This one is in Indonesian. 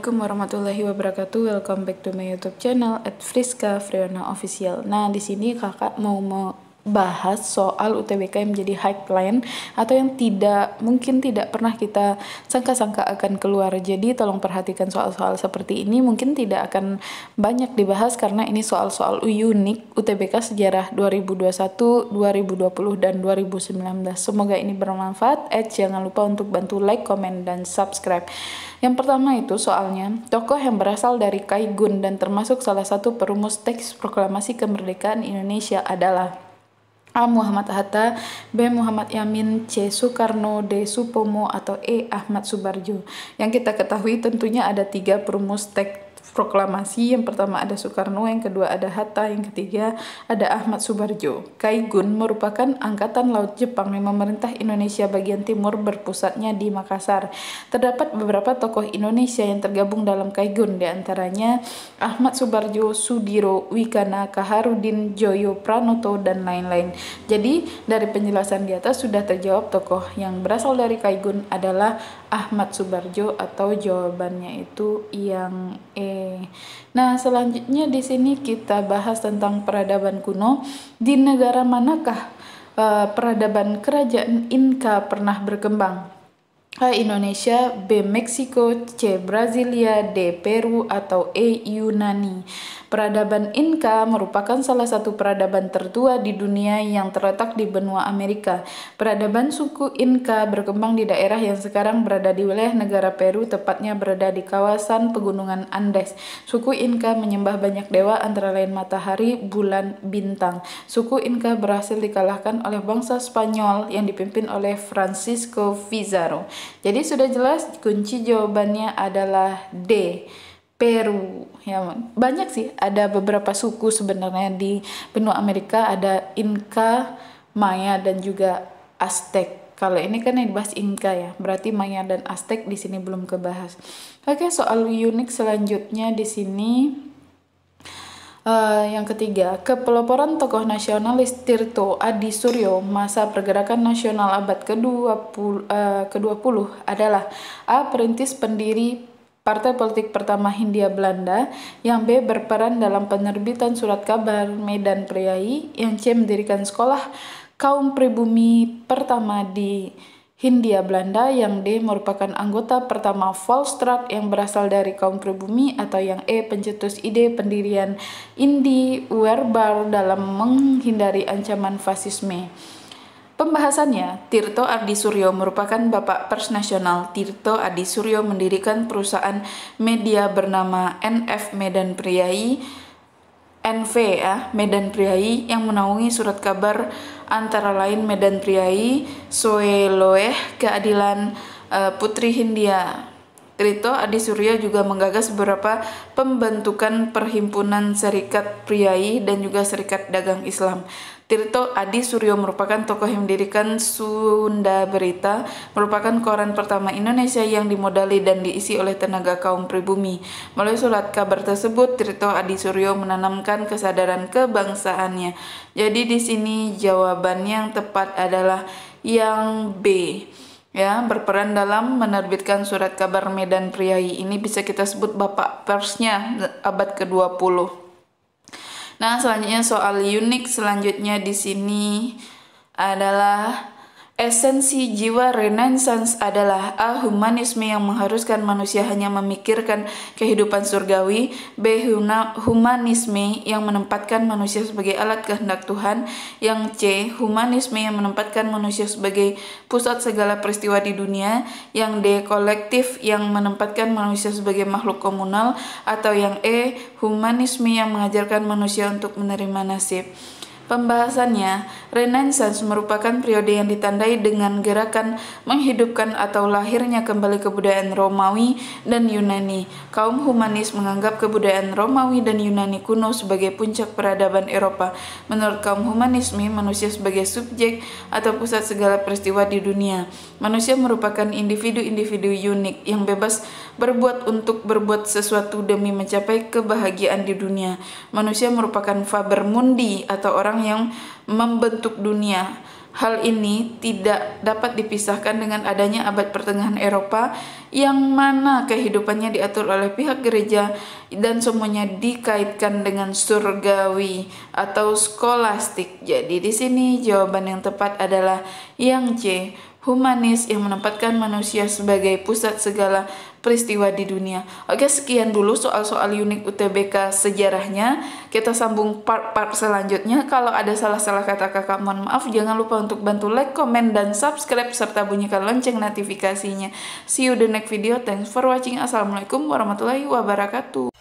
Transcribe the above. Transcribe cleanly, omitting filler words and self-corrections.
Assalamualaikum warahmatullahi wabarakatuh. Welcome back to my YouTube channel @friska_friona_official. Nah, di sini kakak mau membahas soal UTBK yang menjadi highline atau yang mungkin tidak pernah kita sangka-sangka akan keluar. Jadi tolong perhatikan soal-soal seperti ini. Mungkin tidak akan banyak dibahas karena ini soal-soal unik UTBK sejarah 2021, 2020 dan 2019. Semoga ini bermanfaat. Jangan lupa untuk bantu like, komen, dan subscribe. Yang pertama itu soalnya, tokoh yang berasal dari Kaigun dan termasuk salah satu perumus teks proklamasi kemerdekaan Indonesia adalah A. Muhammad Hatta, B. Muhammad Yamin, C. Soekarno, D. Supomo, atau E. Ahmad Subarjo. Yang kita ketahui tentunya ada 3 perumus teks proklamasi. Yang pertama ada Soekarno, yang kedua ada Hatta, yang ketiga ada Ahmad Subarjo. Kaigun merupakan angkatan laut Jepang yang memerintah Indonesia bagian timur, berpusatnya di Makassar. Terdapat beberapa tokoh Indonesia yang tergabung dalam Kaigun, diantaranya Ahmad Subarjo, Sudiro, Wikana, Kaharudin, Joyo, Pranoto, dan lain-lain. Jadi dari penjelasan di atas sudah terjawab tokoh yang berasal dari Kaigun adalah Ahmad Subarjo, atau jawabannya itu yang E. Nah, selanjutnya di sini kita bahas tentang peradaban kuno. Di negara manakah peradaban kerajaan Inka pernah berkembang? A. Indonesia, B. Meksiko, C. Brasilia, D. Peru, atau E. Yunani. Peradaban Inka merupakan salah satu peradaban tertua di dunia yang terletak di benua Amerika. Peradaban suku Inka berkembang di daerah yang sekarang berada di wilayah negara Peru, tepatnya berada di kawasan pegunungan Andes. Suku Inka menyembah banyak dewa, antara lain matahari, bulan, bintang. Suku Inka berhasil dikalahkan oleh bangsa Spanyol yang dipimpin oleh Francisco Pizarro. Jadi sudah jelas, kunci jawabannya adalah D. Peru. Ya, banyak sih, ada beberapa suku sebenarnya di benua Amerika, ada Inka, Maya, dan juga Aztec. Kalau ini kan yang dibahas Inka ya, berarti Maya dan Aztec di sini belum kebahas. Oke, soal unik selanjutnya di sini. Yang ketiga, kepeloporan tokoh nasionalis Tirto Adi Suryo masa pergerakan nasional abad ke-20 adalah A. Perintis pendiri Partai Politik Pertama Hindia Belanda, yang B. berperan dalam penerbitan surat kabar Medan Priai, yang C. mendirikan sekolah kaum pribumi pertama di Hindia Belanda, yang D. merupakan anggota pertama Volksraad yang berasal dari kaum pribumi, atau yang E. pencetus ide pendirian Indi Weerbaar dalam menghindari ancaman fasisme. Pembahasannya, Tirto Adi Suryo merupakan bapak pers nasional. Tirto Adi Suryo mendirikan perusahaan media bernama NF Medan Priai, NV Medan Priai, yang menaungi surat kabar antara lain Medan Priai, Soeloeh, Keadilan, Putri Hindia. Tirto Adi Suryo juga menggagas beberapa pembentukan perhimpunan serikat priai dan juga serikat dagang Islam. Tirto Adi Suryo merupakan tokoh yang mendirikan Sunda Berita, merupakan koran pertama Indonesia yang dimodali dan diisi oleh tenaga kaum pribumi. Melalui surat kabar tersebut, Tirto Adi Suryo menanamkan kesadaran kebangsaannya. Jadi di sini jawabannya yang tepat adalah yang B. Ya, berperan dalam menerbitkan surat kabar Medan Priai. Ini bisa kita sebut bapak persnya abad ke-20. Nah, selanjutnya soal unik selanjutnya di sini adalah esensi jiwa Renaissance adalah A. Humanisme yang mengharuskan manusia hanya memikirkan kehidupan surgawi, B. Humanisme yang menempatkan manusia sebagai alat kehendak Tuhan, yang C. Humanisme yang menempatkan manusia sebagai pusat segala peristiwa di dunia, yang D. Kolektif yang menempatkan manusia sebagai makhluk komunal, atau yang E. Humanisme yang mengajarkan manusia untuk menerima nasib. Pembahasannya, Renaissance merupakan periode yang ditandai dengan gerakan menghidupkan atau lahirnya kembali kebudayaan Romawi dan Yunani. Kaum humanis menganggap kebudayaan Romawi dan Yunani kuno sebagai puncak peradaban Eropa. Menurut kaum humanisme, manusia sebagai subjek atau pusat segala peristiwa di dunia. Manusia merupakan individu-individu unik yang bebas berbuat sesuatu demi mencapai kebahagiaan di dunia. Manusia merupakan faber mundi atau orang yang membentuk dunia. Hal ini tidak dapat dipisahkan dengan adanya abad pertengahan Eropa yang mana kehidupannya diatur oleh pihak gereja dan semuanya dikaitkan dengan surgawi atau skolastik. Jadi di sini jawaban yang tepat adalah yang C, humanis, yang menempatkan manusia sebagai pusat segala peristiwa di dunia. Oke, sekian dulu soal-soal unik UTBK sejarahnya. Kita sambung part-part selanjutnya. Kalau ada salah-salah kata kakak, mohon maaf. Jangan lupa untuk bantu like, komen, dan subscribe, serta bunyikan lonceng notifikasinya. See you the next video. Thanks for watching. Assalamualaikum warahmatullahi wabarakatuh.